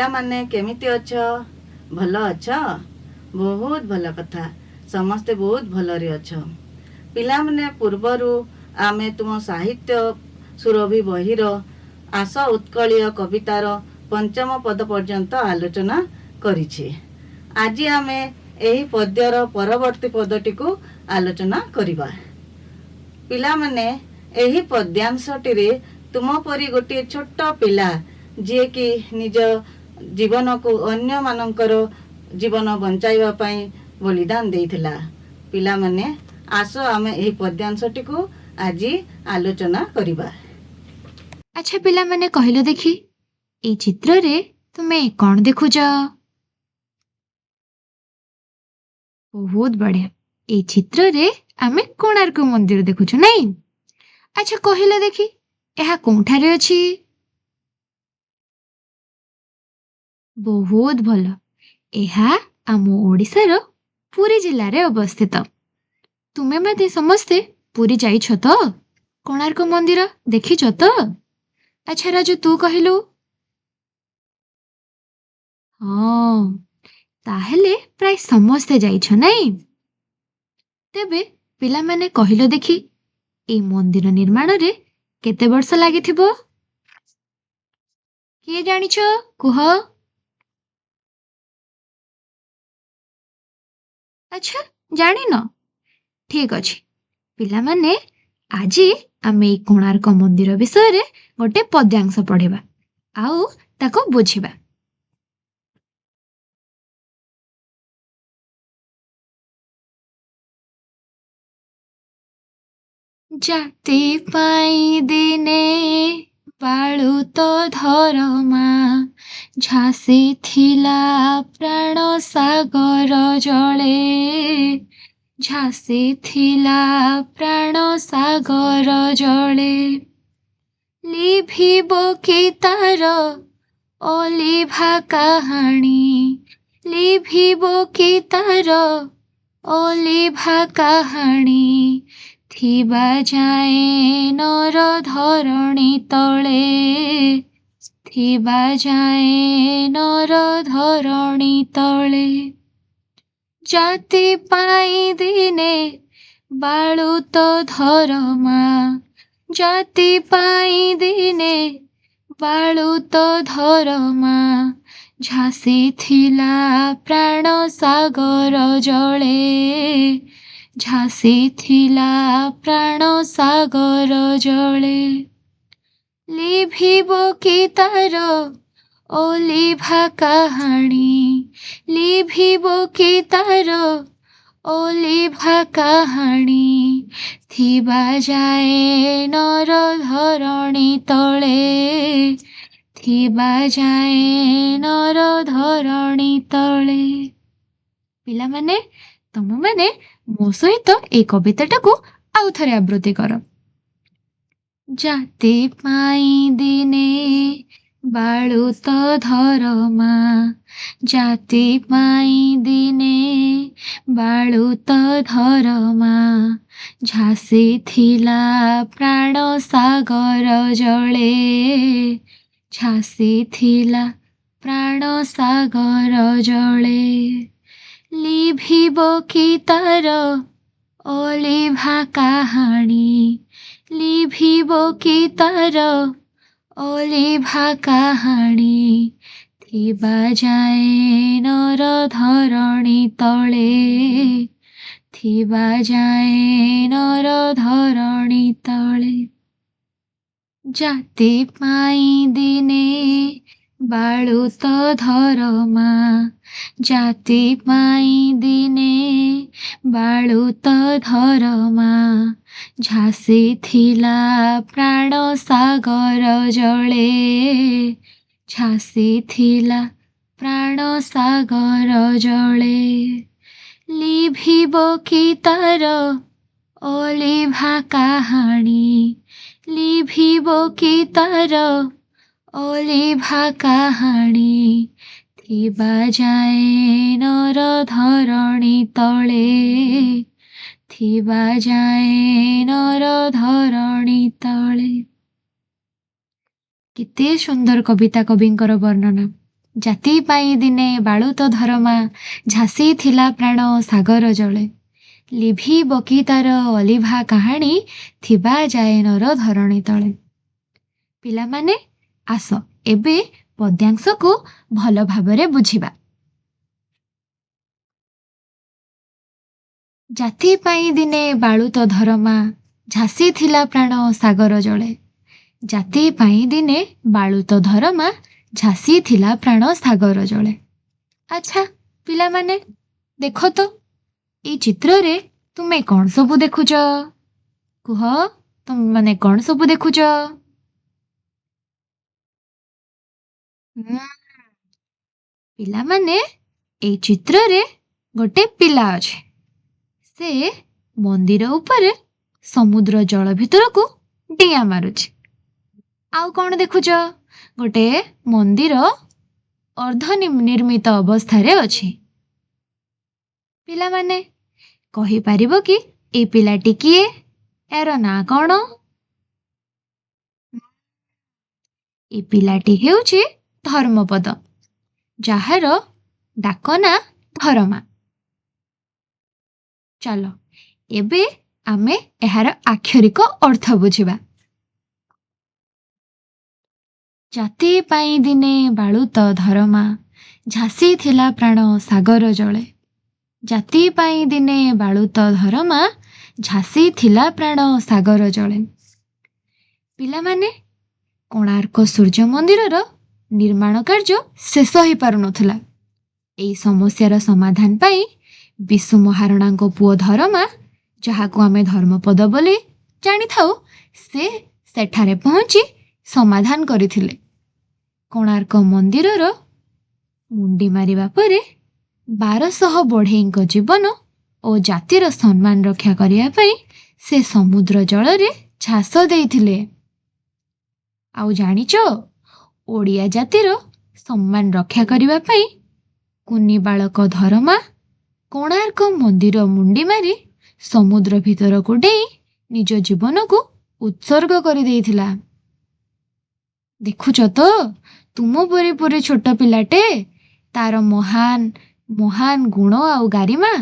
ପିଲାମାନେ କେମିତି ଅଛ? ଭଲ ଅଛ? ବହୁତ ଭଲ କଥା। ସମସ୍ତେ ବହୁତ ଭଲରେ ଅଛ। ପିଲାମାନେ, ପୂର୍ବରୁ ଆମେ ତୁମ ସାହିତ୍ୟ ସୁରଭି ବହିର ଆସ ଉତ୍କଳୀୟ କବିତାର ପଞ୍ଚମ ପଦ ପର୍ଯ୍ୟନ୍ତ ଆଲୋଚନା କରିଛେ। ଆଜି ଆମେ ଏହି ପଦ୍ୟର ପରବର୍ତ୍ତୀ ପଦଟିକୁ ଆଲୋଚନା କରିବା। ପିଲାମାନେ, ଏହି ପଦ୍ୟାଂଶଟିରେ ତୁମ ପରି ଗୋଟିଏ ଛୋଟ ପିଲା ଯିଏକି ନିଜ ଜୀବନକୁ ଅନ୍ୟମାନଙ୍କର ଜୀବନ ବଞ୍ଚାଇବା ପାଇଁ ବଳିଦାନ ଦେଇଥିଲା। ପିଲାମାନେ, ଆସ ଆମେ ଏହି ପଦ୍ୟାଂଶଟିକୁ ଆଜି ଆଲୋଚନା କରିବା। ଆଚ୍ଛା ପିଲାମାନେ, କହିଲ ଦେଖି, এই ଚିତ୍ରରେ ତୁମେ କ'ଣ ଦେଖୁଛ? ବହୁତ ବଢିଆ। এই ଚିତ୍ରରେ ଆମେ କୋଣାର୍କ ମନ୍ଦିର ଦେଖୁଛୁ, ନାଇଁ? ଆଚ୍ଛା କହିଲ ଦେଖି, ଏହା କୋଉଠାରେ ଅଛି? ବହୁତ ଭଲ। ଏହା ଆମ ଓଡ଼ିଶାର ପୁରୀ ଜିଲ୍ଲାରେ ଅବସ୍ଥିତ। ତୁମେମାନେ ସମସ୍ତେ ପୁରୀ ଯାଇଛ ତ? କୋଣାର୍କ ମନ୍ଦିର ଦେଖିଛ ତ? ଆଚ୍ଛା ରାଜୁ, ତୁ କହିଲୁ? ହଁ, ତାହେଲେ ପ୍ରାୟ ସମସ୍ତେ ଯାଇଛ, ନାଇଁ? ତେବେ ପିଲାମାନେ କହିଲ ଦେଖି, এই ମନ୍ଦିର ନିର୍ମାଣରେ କେତେ ବର୍ଷ ଲାଗିଥିବ? କିଏ ଜାଣିଛ? କୁହ। ଆଚ୍ଛା, ଜାଣିନ? ଠିକ ଅଛି। ପିଲାମାନେ, ଆଜି ଆମେ এই କୋଣାର୍କ ମନ୍ଦିର ବିଷୟରେ ଗୋଟେ ପଦ୍ୟାଂଶ ପଢିବା ଆଉ ତାକୁ ବୁଝିବା। ଜାତି ପାଇଁ ଦିନେ ବାଳୁତ ଧରମା, ଝାସି ଥିଲା ପ୍ରାଣ ସାଗର ଜଳେ। ଝାସି ଥିଲା ପ୍ରାଣ ସାଗର ଜଳେ। লিভিব কি তার অলিভা কাহাণী, লিভিব কি তার অলিভা কাহাণী, থিবা যায় নর ধরণী তলে, থিবা যায় নর ধরণী তলে। জাতি পাই দিনে বালুত ধরমা, জাতি পাই দিনে বালুত ধরমা, ঝাସି ଥିଲା ପ୍ରାଣ ସାଗର ଜଳେ। ଝାସି ଥିଲା ପ୍ରାଣ ସାଗର ଜଳେ। লিভিব কি তার অলিভা কাহাণী, লিভিব কি তার অলিভা কাহাণী, থিবা যায় নর ধরণী তলে, থিবা যায় নর ধরଣୀ ତଳେ। ପିଲାମାନେ, ତମେମାନେ ମୋ ସହିତ এই କବିତାଟାକୁ ଆଉ ଥରେ ଆବୃତ୍ତି କର। ଜାତି ପାଇଁ ଦିନେ ବାଳୁତ ଧରମା, ଜାତି ପାଇଁ ଦିନେ ବାଳୁତ ଧରମା, ଝାସି ଥିଲା ପ୍ରାଣ ସାଗର ଜଳେ। ଝାସି ଥିଲା ପ୍ରାଣ ସାଗର ଜଳେ। লিভিব কি তার অলিভা কাহাণী, লিভিব কি তার অলিভা কাহাণী, থিবা যায় নর ধরণী তলে, থিবা যায় নর ধরণী তলে। জাতি পাই দিনে বালুত ধরমা, জাতি পাই দিনে বালুত ধরমা, ঝাସି ଥିଲା ପ୍ରାଣ ସାଗର ଜଳେ। ଝାସି ଥିଲା ପ୍ରାଣ ସାଗର ଜଳେ। লিভিব কি তার অলিভা কাহাণী, লিভিব কি তার অলিভা কাহাণী, থিবা যায় নর ধরণী তলে, থিবা যায় নর ଧରଣୀ ତଳେ। କେତେ ସୁନ୍ଦର କବିତା କବିଙ୍କର ବର୍ଣ୍ଣନା। ଜାତି ପାଇଁ ଦିନେ ବାଳୁତ ଧରମା, ଝାସି ଥିଲା ପ୍ରାଣ ସାଗର ଜଳେ। ଲିଭିବ କି ତାର ଅଲିଭା କାହାଣୀ, ଥିବା ଯାଏ ନର ଧରଣୀ ତଳେ। ପିଲାମାନେ ଆସ ଏବେ ପଦ୍ୟାଂଶକୁ ଭଲ ଭାବରେ ବୁଝିବା। ଜାତି ପାଇଁ ଦିନେ ବାଳୁତ ଧରମା, ଝାସି ଥିଲା ପ୍ରାଣ ସାଗର ଜଳେ। ଜାତି ପାଇଁ ଦିନେ ବାଳୁତ ଧରମା, ଝାସି ଥିଲା ପ୍ରାଣ ସାଗର ଜଳେ। ଆଚ୍ଛା ପିଲାମାନେ ଦେଖ ତ, ଏଇ ଚିତ୍ରରେ ତୁମେ କଣ ସବୁ ଦେଖୁଛ? କୁହ, ତୁମମାନେ କଣ ସବୁ ଦେଖୁଛ? ହୁଁ, ପିଲାମାନେ ଏଇ ଚିତ୍ରରେ ଗୋଟେ ପିଲା ଅଛି। ସେ ମନ୍ଦିର ଉପରେ ସମୁଦ୍ର ଜଳ ଭିତରକୁ ଡିଆଁ ମାରୁଛି। ଆଉ କଣ ଦେଖୁଛ? ଗୋଟେ ମନ୍ଦିର ଅର୍ଦ୍ଧ ନିର୍ମିତ ଅବସ୍ଥାରେ ଅଛି। ପିଲାମାନେ କହିପାରିବ କି ଏଇ ପିଲାଟି କିଏ? ଏହାର ନାଁ କଣ? ଏ ପିଲାଟି ହେଉଛି ଧର୍ମପଦ, ଯାହାର ଡାକ ନାଁ ଧରମା। ଚାଲ ଏବେ ଆମେ ଏହାର ଆକ୍ଷରିକ ଅର୍ଥ ବୁଝିବା। ଜାତି ପାଇଁ ଦିନେ ବାଳୁତ ଧରମା, ଝାସି ଥିଲା ପ୍ରାଣ ସାଗର ଜଳେ। ଜାତି ପାଇଁ ଦିନେ ବାଳୁତ ଧରମା, ଝାସି ଥିଲା ପ୍ରାଣ ସାଗର ଜଳେ। ପିଲାମାନେ କୋଣାର୍କ ସୂର୍ଯ୍ୟ ମନ୍ଦିରର ନିର୍ମାଣ କାର୍ଯ୍ୟ ଶେଷ ହୋଇପାରୁନଥିଲା। ଏହି ସମସ୍ୟାର ସମାଧାନ ପାଇଁ ବିଶୁ ମହାରଣାଙ୍କ ପୁଅ ଧରମା, ଯାହାକୁ ଆମେ ଧର୍ମପଦ ବୋଲି ଜାଣିଥାଉ, ସେ ସେଠାରେ ପହଞ୍ଚି ସମାଧାନ କରିଥିଲେ। କୋଣାର୍କ ମନ୍ଦିରର ମୁଣ୍ଡି ମାରିବା ପରେ 1200 ବଢ଼େଇଙ୍କ ଜୀବନ ଓ ଜାତିର ସମ୍ମାନ ରକ୍ଷା କରିବା ପାଇଁ ସେ ସମୁଦ୍ର ଜଳରେ ଝାସ ଦେଇଥିଲେ। ଆଉ ଜାଣିଛ, ଓଡ଼ିଆ ଜାତିର ସମ୍ମାନ ରକ୍ଷା କରିବା ପାଇଁ କୁନି ବାଳକ ଧରମା କୋଣାର୍କ ମନ୍ଦିର ମୁଣ୍ଡି ମାରି ସମୁଦ୍ର ଭିତରକୁ ଡେଇଁ ନିଜ ଜୀବନକୁ ଉତ୍ସର୍ଗ କରିଦେଇଥିଲା। ଦେଖୁଛ ତ, ତୁମ ପରି ପରି ଛୋଟ ପିଲାଟେ, ତାର ମହାନ ଗୁଣ ଆଉ ଗାରିମା।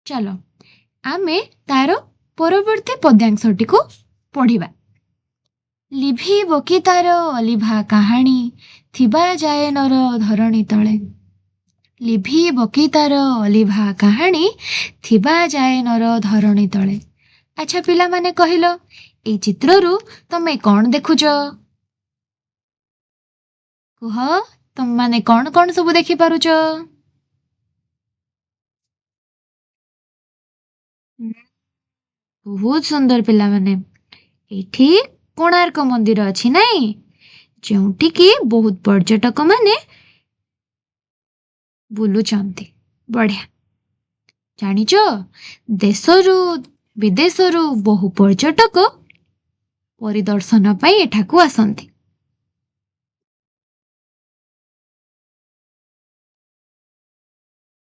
ଚାଲ ଆମେ ତାର ପରବର୍ତ୍ତୀ ପଦ୍ୟାଂଶଟିକୁ ପଢ଼ିବା। ଲିଭିବ କି ତାର ଅଲିଭା କାହାଣୀ, ଥିବା ଯାଏ ନର ଧରଣୀ ତଳେ। ଲିଭିବ କି ତାର ଅଲିଭା କାହାଣୀ, ଥିବା ଯାଏ ନର ଧରଣୀ ତଳେ। ଆଚ୍ଛା ପିଲାମାନେ କହିଲ, ଏଇ ଚିତ୍ରରୁ ତମେ କଣ ଦେଖୁଛ? କୁହ, ତମମାନେ କଣ କଣ ସବୁ ଦେଖିପାରୁଛ? ବହୁତ ସୁନ୍ଦର ପିଲାମାନେ। ଏଇଠି କୋଣାର୍କ ମନ୍ଦିର ଅଛି ନାଇଁ, ଯେଉଁଠିକି ବହୁତ ପର୍ଯ୍ୟଟକ ମାନେ ବୁଲୁଛନ୍ତି। ବଢିଆ। ଜାଣିଛ, ଦେଶରୁ ବିଦେଶରୁ ବହୁ ପର୍ଯ୍ୟଟକ ପରିଦର୍ଶନ ପାଇଁ ଏଠାକୁ ଆସନ୍ତି।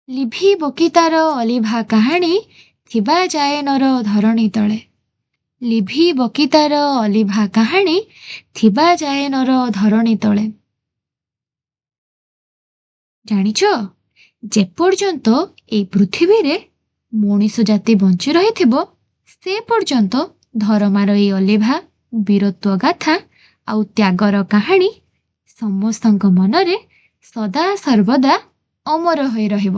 ଲିଭିବ କି ତାର ଅଲିଭା କାହାଣୀ, ଥିବା ଯାଏ ନର ଧରଣୀ ତଳେ। ଲିଭିବ କି ତାର ଅଲିଭା କାହାଣୀ, ଥିବା ଯାଏ ନର ଧରଣୀ ତଳେ। ଜାଣିଛ, ଯେପର୍ଯ୍ୟନ୍ତ ଏଇ ପୃଥିବୀରେ ମଣିଷ ଜାତି ବଞ୍ଚି ରହିଥିବ, ସେ ପର୍ଯ୍ୟନ୍ତ ଧରମାର ଏଇ ଅଲିଭା ବୀରତ୍ୱ ଗାଥା ଆଉ ତ୍ୟାଗର କାହାଣୀ ସମସ୍ତଙ୍କ ମନରେ ସଦା ସର୍ବଦା ଅମର ହୋଇ ରହିବ।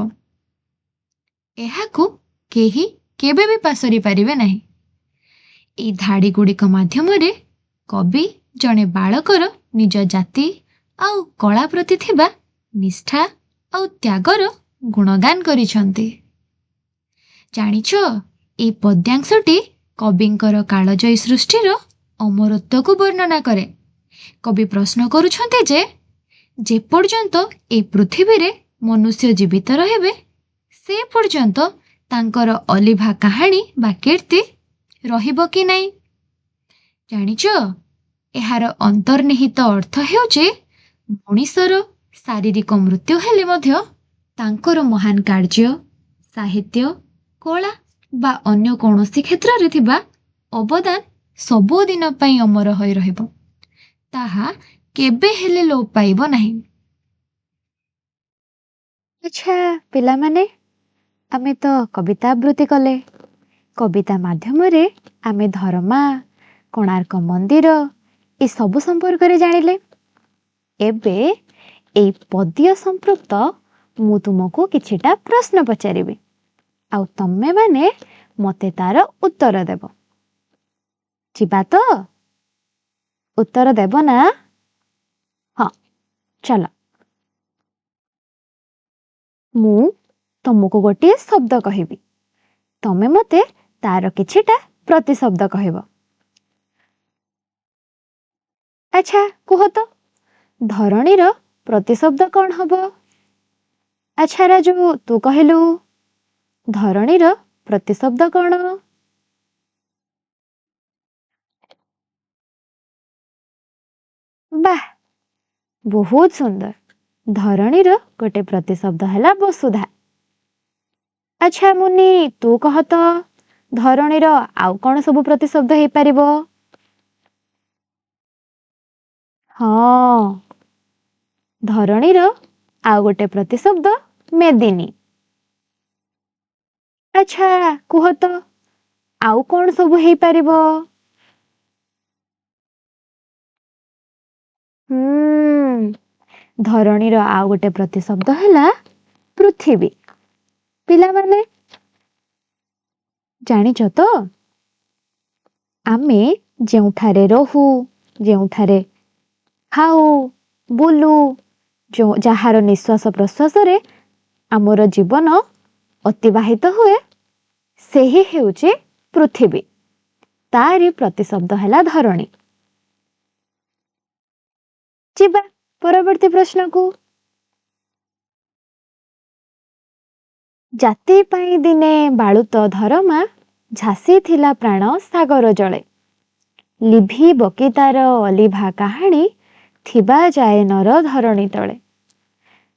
ଏହାକୁ କେହି କେବେ ବି ପାସୋରି ପାରିବେ ନାହିଁ। ଏଇ ଧାଡ଼ି ଗୁଡ଼ିକ ମାଧ୍ୟମରେ କବି ଜଣେ ବାଳକର ନିଜ ଜାତି ଆଉ କଳା ପ୍ରତି ଥିବା ନିଷ୍ଠା ଆଉ ତ୍ୟାଗର ଗୁଣଗାନ କରିଛନ୍ତି। ଜାଣିଛ, ଏଇ ପଦ୍ୟାଂଶଟି କବିଙ୍କର କାଳଜୟୀ ସୃଷ୍ଟିର ଅମରତ୍ୱକୁ ବର୍ଣ୍ଣନା କରେ। କବି ପ୍ରଶ୍ନ କରୁଛନ୍ତି ଯେପର୍ଯ୍ୟନ୍ତ ଏଇ ପୃଥିବୀରେ ମନୁଷ୍ୟ ଜୀବିତ ରହିବେ, ସେ ପର୍ଯ୍ୟନ୍ତ ତାଙ୍କର ଅଲିଭା କାହାଣୀ ବା କୀର୍ତ୍ତି ରହିବ କି ନାହିଁ। ଜାଣିଛ, ଏହାର ଅନ୍ତର୍ନିହିତ ଅର୍ଥ ହେଉଛି ମଣିଷର ଶାରୀରିକ ମୃତ୍ୟୁ ହେଲେ ମଧ୍ୟ ତାଙ୍କର ମହାନ କାର୍ଯ୍ୟ, ସାହିତ୍ୟ, କଳା ବା ଅନ୍ୟ କୌଣସି କ୍ଷେତ୍ରରେ ଥିବା ଅବଦାନ ସବୁଦିନ ପାଇଁ ଅମର ହୋଇ ରହିବ। ତାହା କେବେ ହେଲେ ଲୋପ ପାଇବ ନାହିଁ। ଆଚ୍ଛା ପିଲାମାନେ, ଆମେ ତ କବିତା ଆବୃତ୍ତି କଲେ। କବିତା ମାଧ୍ୟମରେ ଆମେ ଧରମା, କୋଣାର୍କ ମନ୍ଦିର ଏସବୁ ସମ୍ପର୍କରେ ଜାଣିଲେ। ଏବେ ଏଇ ପଦ୍ୟ ସମ୍ପୃକ୍ତ ମୁଁ ତୁମକୁ କିଛିଟା ପ୍ରଶ୍ନ ପଚାରିବି, ଆଉ ତମେମାନେ ମତେ ତାର ଉତ୍ତର ଦେବ। ଯିବା ତ? ଉତ୍ତର ଦେବ ନା? ହଁ, ଚାଲ। ମୁଁ ତମକୁ ଗୋଟିଏ ଶବ୍ଦ କହିବି, ତମେ ମତେ ତାର କିଛିଟା ପ୍ରତିଶବ୍ଦ କହିବ। ଆଚ୍ଛା କୁହ ତ, ଧରଣୀର ପ୍ରତିଶବ୍ଦ କଣ ହବ? ଆଚ୍ଛା ରାଜୁ, ତୁ କହିଲୁ, ଧରଣୀର ପ୍ରତିଶବ୍ଦ କଣ? ବାଃ, ବହୁତ ସୁନ୍ଦର। ଧରଣୀର ଗୋଟେ ପ୍ରତିଶବ୍ଦ ହେଲା ବସୁଧା। ଆଚ୍ଛା ମୁନି, ତୁ କହ ତ, ଧରଣୀର ଆଉ କଣ ସବୁ ପ୍ରତିଶବ୍ଦ ହେଇପାରିବ? ହଁ, ଧରଣୀର ଆଉ ଗୋଟେ ପ୍ରତିଶବ୍ଦ ମେଦିନୀ। ଆଚ୍ଛା କୁହ ତ, ଆଉ କଣ ସବୁ ହେଇପାରିବ? ଧରଣୀର ଆଉ ଗୋଟେ ପ୍ରତିଶବ୍ଦ ହେଲା ପୃଥିବୀ। ପିଲାମାନେ ଜାଣିଛ ତ, ଆମେ ଯେଉଁଠାରେ ରହୁ, ଯେଉଁଠାରେ ଖାଉ, ବୁଲୁ, ଯାହାର ନିଶ୍ୱାସ ପ୍ରଶ୍ୱାସରେ ଆମର ଜୀବନ ଅତିବାହିତ ହୁଏ, ସେହି ହେଉଛି ପୃଥିବୀ। ତାରି ପ୍ରତିଶବ୍ଦ ହେଲା ଧରଣୀ। ଯିବା ପରବର୍ତ୍ତୀ ପ୍ରଶ୍ନକୁ। ଜାତି ପାଇଁ ଦିନେ ବାଳୁତ ଧରମା, ଝାସି ଥିଲା ପ୍ରାଣ ସାଗର ଜଳେ। ଲିଭିବ କି ତାର ଅଲିଭା କାହାଣୀ, ଥିବା ଯାଏ ନର ଧରଣୀ ତଳେ।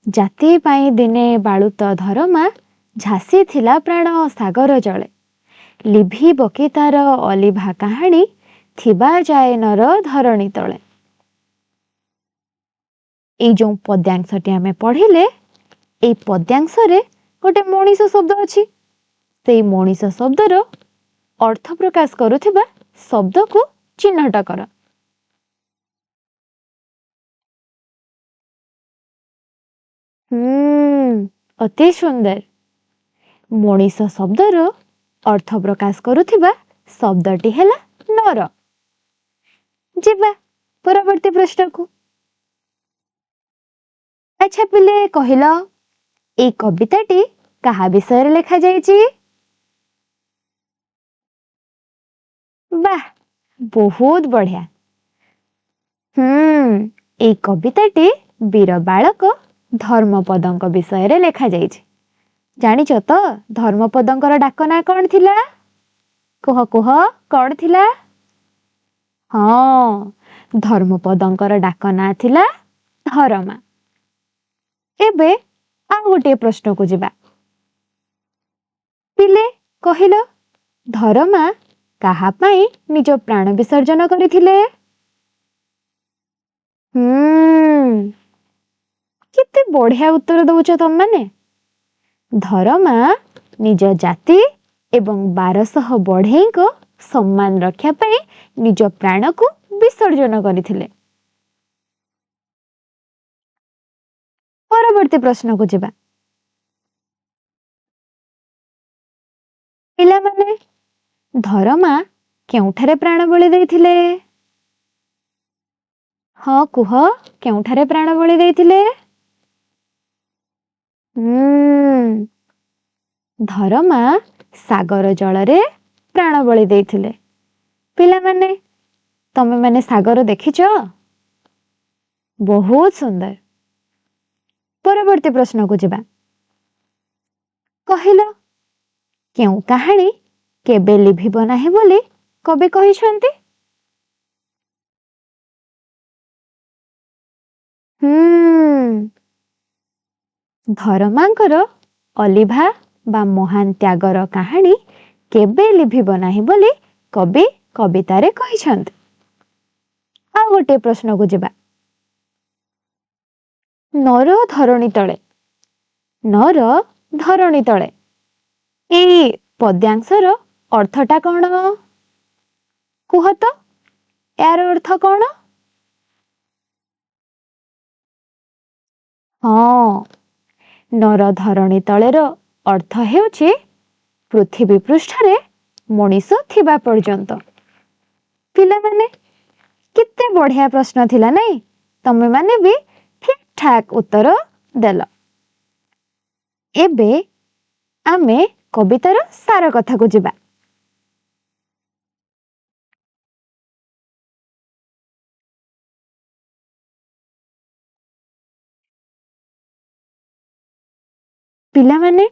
ଜାତି ପାଇଁ ଦିନେ ବାଳୁତ ଧରମା, ଝାସି ଥିଲା ପ୍ରାଣ ସାଗର ଜଳେ। ଲିଭିବ କି ତାର ଅଲିଭା କାହାଣୀ, ଥିବା ଯାଏ ନର ଧରଣୀ ତଳେ। ଏଇ ଯୋଉ ପଦ୍ୟାଂଶଟି ଆମେ ପଢିଲେ, ଏଇ ପଦ୍ୟାଂଶରେ ଗୋଟେ ମଣିଷ ଶବ୍ଦ ଅଛି। ସେଇ ମଣିଷ ଶବ୍ଦର ଅର୍ଥ ପ୍ରକାଶ କରୁଥିବା ଶବ୍ଦକୁ ଚିହ୍ନଟ କର। ଅତି ସୁନ୍ଦର। ମଣିଷ ଶବ୍ଦର ଅର୍ଥ ପ୍ରକାଶ କରୁଥିବା ଶବ୍ଦଟି ହେଲା ନର। ଯିବା ପରବର୍ତ୍ତୀ ପ୍ରଶ୍ନକୁ। ଆଚ୍ଛା ପିଲେ କହିଲ, ଏଇ କବିତାଟି କାହା ବିଷୟରେ ଲେଖାଯାଇଛି? ବାଃ, ବହୁତ ବଢିଆ। ଏଇ କବିତାଟି ବୀର ବାଳକ ଧର୍ମପଦଙ୍କ ବିଷୟରେ ଲେଖାଯାଇଛି। ଜାଣିଛ ତ, ଧର୍ମପଦଙ୍କର ଡାକ ନାଁ କଣ ଥିଲା? କୁହ କୁହ, କଣ ଥିଲା? ହଁ, ଧର୍ମପଦଙ୍କର ଡାକ ନାଁ ଥିଲା ଧରମା। ଏବେ ଆଉ ଗୋଟିଏ ପ୍ରଶ୍ନକୁ ଯିବା। ପିଲେ କହିଲ, ଧରମା କାହା ପାଇଁ ନିଜ ପ୍ରାଣ ବିସର୍ଜନ କରିଥିଲେ? କେତେ ବଢିଆ ଉତ୍ତର ଦଉଛ ତମମାନେ। ଧରମା ନିଜ ଜାତି ଏବଂ 1200 ବଢେଇଙ୍କ ସମ୍ମାନ ରକ୍ଷା ପାଇଁ ନିଜ ପ୍ରାଣକୁ ବିସର୍ଜନ କରିଥିଲେ। ପରବର୍ତ୍ତୀ ପ୍ରଶ୍ନକୁ ଯିବା। ପିଲାମାନେ, ଧରମା କେଉଁଠାରେ ପ୍ରାଣ ବଳି ଦେଇଥିଲେ? ହଁ କୁହ, କେଉଁଠାରେ ପ୍ରାଣ ବଳି ଦେଇଥିଲେ? ଧରମା ସାଗର ଜଳରେ ପ୍ରାଣ ବଳି ଦେଇଥିଲେ। ପିଲାମାନେ, ତମେମାନେ ସାଗର ଦେଖିଛ? ବହୁତ ସୁନ୍ଦର। ପରବର୍ତ୍ତୀ ପ୍ରଶ୍ନକୁ ଯିବା। କହିଲ, କେଉଁ କାହାଣୀ କେବେ ଲିଭିବ ନାହିଁ ବୋଲି କବି କହିଛନ୍ତି? ଧରମାଙ୍କର ଅଲିଭା ବା ମହାନ ତ୍ୟାଗର କାହାଣୀ କେବେ ଲିଭିବ ନାହିଁ ବୋଲି କବି କବିତାରେ କହିଛନ୍ତି। ଆଉ ଗୋଟିଏ ପ୍ରଶ୍ନକୁ ଯିବା। ନର ଧରଣୀ ତଳେ, ନର ଧରଣୀ ତଳେ, ଏଇ ପଦ୍ୟାଂଶର ଅର୍ଥଟା କଣ? କୁହ ତ, ଏହାର ଅର୍ଥ କଣ? ହଁ, ନର ଧରଣୀ ତଳେର ଅର୍ଥ ହେଉଛି ପୃଥିବୀ ପୃଷ୍ଠରେ ମଣିଷ ଥିବା ପର୍ଯ୍ୟନ୍ତ। ପିଲାମାନେ, କେତେ ବଢିଆ ପ୍ରଶ୍ନ ଥିଲା ନାଇଁ? ତମେମାନେ ବି ଠିକ୍ ଠାକ୍ ଉତ୍ତର ଦେଲ। ଏବେ ଆମେ କବିତାର ସାର କଥାକୁ ଯିବା। ପିଲାମାନେ,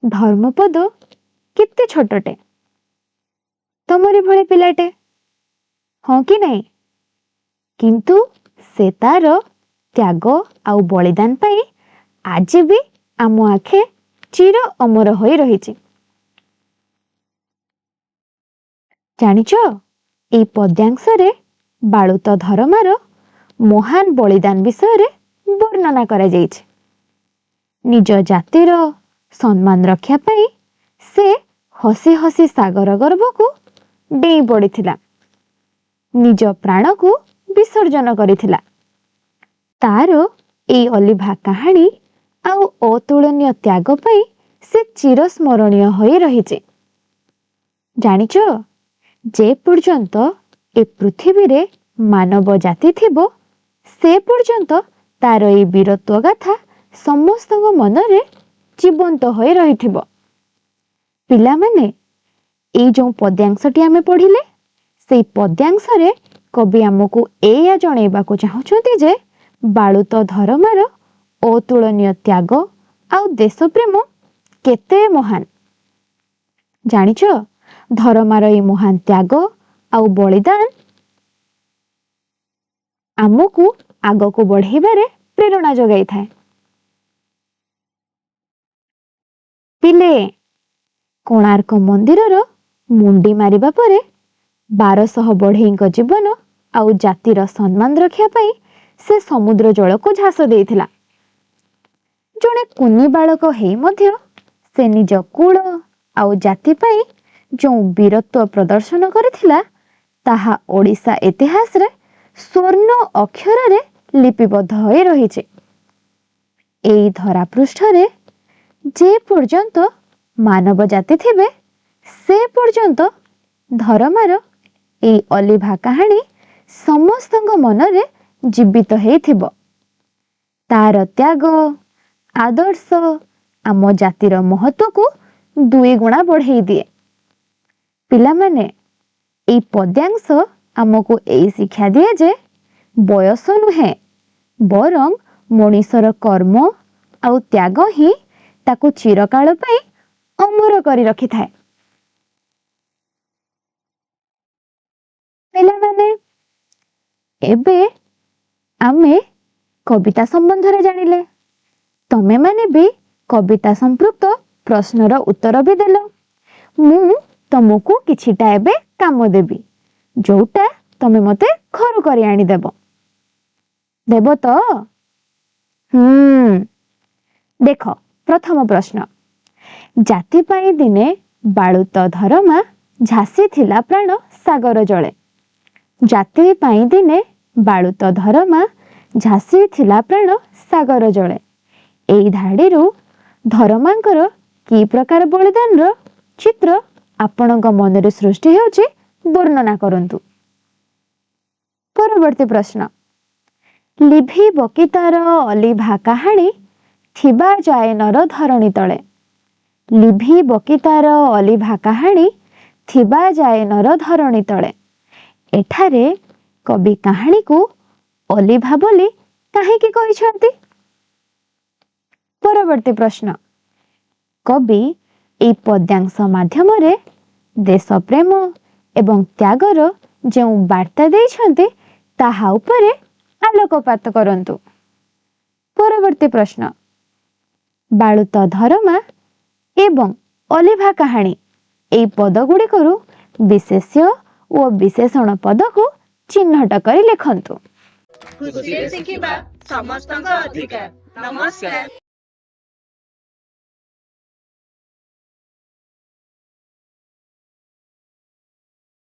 ଧର୍ମପଦ କେତେ ଛୋଟଟେ, ତମରି ଭଳି ପିଲାଟେ, ହଁ କି ନାଇଁ? କିନ୍ତୁ ସେ ତାର ତ୍ୟାଗ ଆଉ ବଳିଦାନ ପାଇଁ ଆଜି ବି ଆମ ଆଖେ ଚିର ଅମର ହୋଇ ରହିଛି। ଜାଣିଛ, ଏଇ ପଦ୍ୟାଂଶରେ ବାଳୁତ ଧରମାର ମହାନ ବଳିଦାନ ବିଷୟରେ ବର୍ଣ୍ଣନା କରାଯାଇଛି। ନିଜ ଜାତିର ସମ୍ମାନ ରକ୍ଷା ପାଇଁ ସେ ହସି ହସି ସାଗର ଗର୍ଭକୁ ଡେଇଁ ପଡ଼ିଥିଲା, ନିଜ ପ୍ରାଣକୁ ବିସର୍ଜନ କରିଥିଲା। ତାର ଏଇ ଅଲିଭା କାହାଣୀ ଆଉ ଅତୁଳନୀୟ ତ୍ୟାଗ ପାଇଁ ସେ ଚିରସ୍ମରଣୀୟ ହୋଇ ରହିଛି। ଜାଣିଛ, ଯେ ପର୍ଯ୍ୟନ୍ତ ଏ ପୃଥିବୀରେ ମାନବ ଜାତି ଥିବ, ସେ ପର୍ଯ୍ୟନ୍ତ ତାର ଏଇ ବୀରତ୍ୱ ଗାଥା ସମସ୍ତଙ୍କ ମନରେ ଜୀବନ୍ତ ହୋଇ ରହିଥିବ। ପିଲାମାନେ, ଏଇ ଯେଉଁ ପଦ୍ୟାଂଶଟି ଆମେ ପଢିଲେ, ସେଇ ପଦ୍ୟାଂଶରେ କବି ଆମକୁ ଏଇଆ ଜଣେଇବାକୁ ଚାହୁଁଛନ୍ତି ଯେ ବାଳୁତ ଧରମାର ଅତୁଳନୀୟ ତ୍ୟାଗ ଆଉ ଦେଶପ୍ରେମ କେତେ ମହାନ। ଜାଣିଛ, ଧରମାର ଏଇ ମହାନ ତ୍ୟାଗ ଆଉ ବଳିଦାନ ଆମକୁ ଆଗକୁ ବଢେଇବାରେ ପ୍ରେରଣା ଯୋଗାଇଥାଏ। ପିଲେ, କୋଣାର୍କ ମନ୍ଦିରର ମୁଣ୍ଡି ମାରିବା ପରେ 1200 ବଢେଇଙ୍କ ଜୀବନ ଆଉ ଜାତିର ସମ୍ମାନ ରକ୍ଷା ପାଇଁ ସେ ସମୁଦ୍ର ଜଳକୁ ଝାସ ଦେଇଥିଲା। ଜଣେ କୁନି ବାଳକ ହେଇ ମଧ୍ୟ ସେ ନିଜ କୂଳ ଆଉ ଜାତି ପାଇଁ ଯେଉଁ ବୀରତ୍ୱ ପ୍ରଦର୍ଶନ କରିଥିଲା, ତାହା ଓଡ଼ିଶା ଇତିହାସରେ ସ୍ୱର୍ଣ୍ଣ ଅକ୍ଷରରେ ଲିପିବଦ୍ଧ ହୋଇ ରହିଛି। ଏଇ ଧରାପୃଷ୍ଠରେ ଯେ ପର୍ଯ୍ୟନ୍ତ ମାନବ ଜାତି ଥିବେ, ସେ ପର୍ଯ୍ୟନ୍ତ ଧରମାର ଏଇ ଅଲିଭା କାହାଣୀ ସମସ୍ତଙ୍କ ମନରେ ଜୀବିତ ହେଇଥିବ। ତାର ତ୍ୟାଗ, ଆଦର୍ଶ ଆମ ଜାତିର ମହତ୍ୱକୁ 2 ଗୁଣା ବଢେଇ ଦିଏ। ପିଲାମାନେ, ଏଇ ପଦ୍ୟାଂଶ ଆମକୁ ଏଇ ଶିକ୍ଷା ଦିଏ ଯେ ବୟସ ନୁହେଁ, ବରଂ ମଣିଷର କର୍ମ ଆଉ ତ୍ୟାଗ ହିଁ ତାକୁ ଚିରକାଳ ପାଇଁ ଅମର କରି ରଖିଥାଏ। ପିଲାମାନେ, ଏବେ ଆମେ କବିତା ସମ୍ବନ୍ଧରେ ଜାଣିଲେ। ତମେମାନେ ବି କବିତା ସମ୍ପୃକ୍ତ ପ୍ରଶ୍ନର ଉତ୍ତର ବି ଦେଲ। ମୁଁ ତମକୁ କିଛିଟା ଏବେ କାମ ଦେବି, ଯୋଉଟା ତମେ ମତେ ଘରୁ କରି ଆଣିଦେବ। ଦେବ ତ? ଦେଖ, ପ୍ରଥମ ପ୍ରଶ୍ନ। ଜାତି ପାଇଁ ଦିନେ ବାଳୁତ ଧରମା ଝାସି ଥିଲା ପ୍ରାଣ ସାଗର ଜଳେ। ଜାତି ପାଇଁ ଦିନେ ବାଳୁତ ଧରମା ଝାସି ଥିଲା ପ୍ରାଣ ସାଗର ଜଳେ। ଏଇ ଧାଡ଼ିରୁ ଧରମାଙ୍କର କି ପ୍ରକାର ବଳିଦାନର ଚିତ୍ର ଆପଣଙ୍କ ମନରେ ସୃଷ୍ଟି ହେଉଛି, ବର୍ଣ୍ଣନା କରନ୍ତୁ। ପରବର୍ତ୍ତୀ ପ୍ରଶ୍ନ। ଲିଭିବ କି ତାର ଅଲିଭା କାହାଣୀ ଥିବା ଯାଏ ନର ଧରଣୀ ତଳେ। ଲିଭିବ କି ତାର ଅଲିଭା କାହାଣୀ ଥିବା ଯାଏ ନର ଧରଣୀ ତଳେ। ଏଠାରେ କବି କାହାଣୀକୁ ଅଲିଭା ବୋଲି କାହିଁକି କହିଛନ୍ତି? ପରବର୍ତ୍ତୀ ପ୍ରଶ୍ନ। କବି ଏହି ପଦ୍ୟାଂଶ ମାଧ୍ୟମରେ ଦେଶପ୍ରେମ ଏବଂ ତ୍ୟାଗର ଯେଉଁ ବାର୍ତ୍ତା ଦେଇଛନ୍ତି, ତାହା ଉପରେ ଆଲୋକପାତ କରନ୍ତୁ। ପରବର୍ତ୍ତୀ ପ୍ରଶ୍ନ। ବାଳୁତ ଧରମା ଏବଂ ଅଲିଭା କାହାଣୀ, ଏହି ପଦ ଗୁଡ଼ିକରୁ ବିଶେଷ୍ୟ ଓ ବିଶେଷଣ ପଦକୁ ଚିହ୍ନଟ କରି ଲେଖନ୍ତୁ। ଖୁସିରେ ଶିଖିବା ସମସ୍ତଙ୍କ ଅଧିକାର। ନମସ୍କାର।